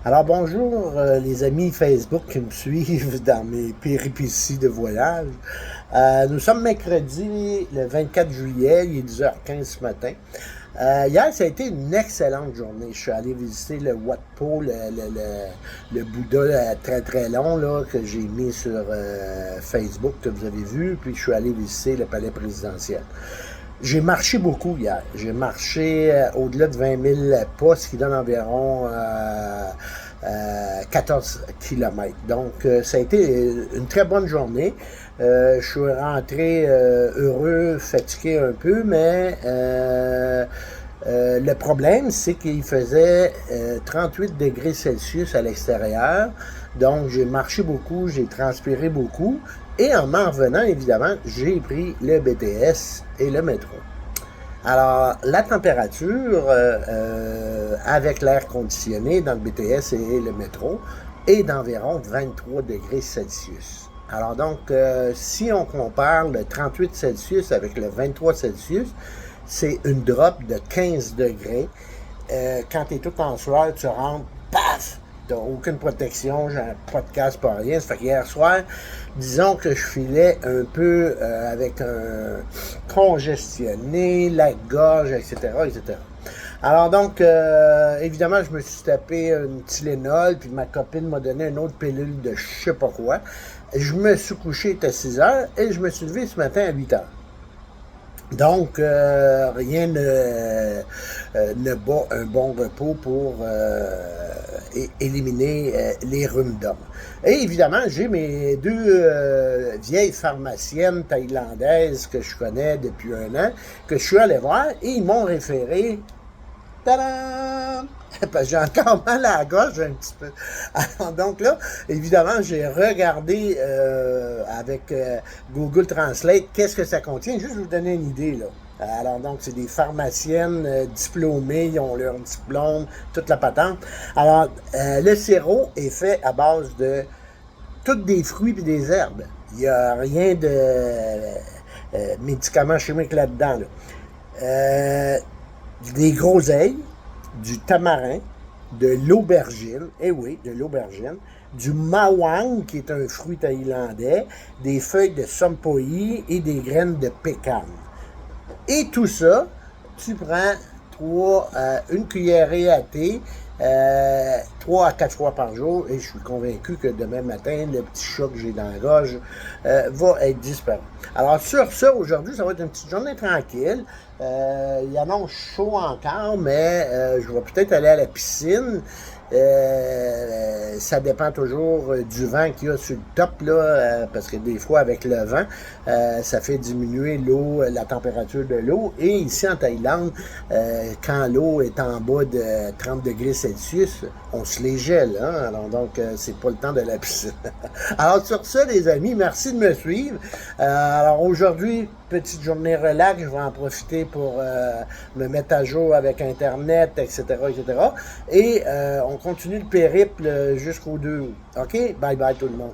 Alors bonjour les amis Facebook qui me suivent dans mes péripéties de voyage. Nous sommes mercredi le 24 juillet, il est 10h15 ce matin. Hier, ça a été une excellente journée. Je suis allé visiter le Wat Po, le Bouddha très très long là, que j'ai mis sur Facebook, que vous avez vu, puis je suis allé visiter le palais présidentiel. J'ai marché beaucoup hier. J'ai marché au-delà de 20 000 pas, ce qui donne environ 14 kilomètres. Donc, ça a été une très bonne journée. Je suis rentré heureux, fatigué un peu, mais le problème, c'est qu'il faisait 38 degrés Celsius à l'extérieur. Donc, j'ai marché beaucoup, j'ai transpiré beaucoup. Et en m'en revenant, évidemment, j'ai pris le BTS et le métro. Alors, la température avec l'air conditionné dans le BTS et le métro est d'environ 23 degrés Celsius. Alors donc, si on compare le 38 Celsius avec le 23 Celsius, c'est une drop de 15 degrés. Quand tu es tout en soir, tu rentres, paf! T'as aucune protection, j'ai un podcast, pas rien. Ça fait qu'hier soir, disons que je filais un peu avec un congestionné, la gorge, etc., etc. Alors donc, évidemment, je me suis tapé une Tylenol, puis ma copine m'a donné une autre pilule de je sais pas quoi. Je me suis couché à 6 heures et je me suis levé ce matin à 8 heures. Donc, rien ne bat un bon repos pour éliminer les rhumes d'homme. Et évidemment, j'ai mes deux vieilles pharmaciennes thaïlandaises que je connais depuis un an, que je suis allé voir, et ils m'ont référé. Tadam! Parce que j'ai encore mal à la gorge un petit peu. Alors, donc là, évidemment, j'ai regardé avec Google Translate qu'est-ce que ça contient, juste vous donner une idée, là. Alors donc, c'est des pharmaciennes diplômées, ils ont leur diplôme, toute la patente. Alors, le sirop est fait à base de toutes des fruits et des herbes. Il n'y a rien de médicaments chimiques là-dedans, là. Des groseilles, du tamarin, de l'aubergine, eh oui, de l'aubergine, du mawang, qui est un fruit thaïlandais, des feuilles de sompoï et des graines de pécan. Et tout ça, tu prends une cuillerée à thé, 3 à 4 fois par jour, et je suis convaincu que demain matin, le petit chat que j'ai dans la gorge va être disparu. Alors sur ça, aujourd'hui, ça va être une petite journée tranquille. Il annonce chaud encore, mais je vais peut-être aller à la piscine. Ça dépend toujours du vent qu'il y a sur le top, là, parce que des fois, avec le vent, ça fait diminuer l'eau, la température de l'eau. Et ici, en Thaïlande, quand l'eau est en bas de 30 degrés Celsius, on se les gèle. Hein? Alors, donc, c'est pas le temps de la piscine. Alors, sur ça, les amis, merci de me suivre. Alors, aujourd'hui, petite journée relax, je vais en profiter pour me mettre à jour avec Internet, etc., etc. Et on continue le périple jusqu'au 2 août. OK? Bye bye tout le monde.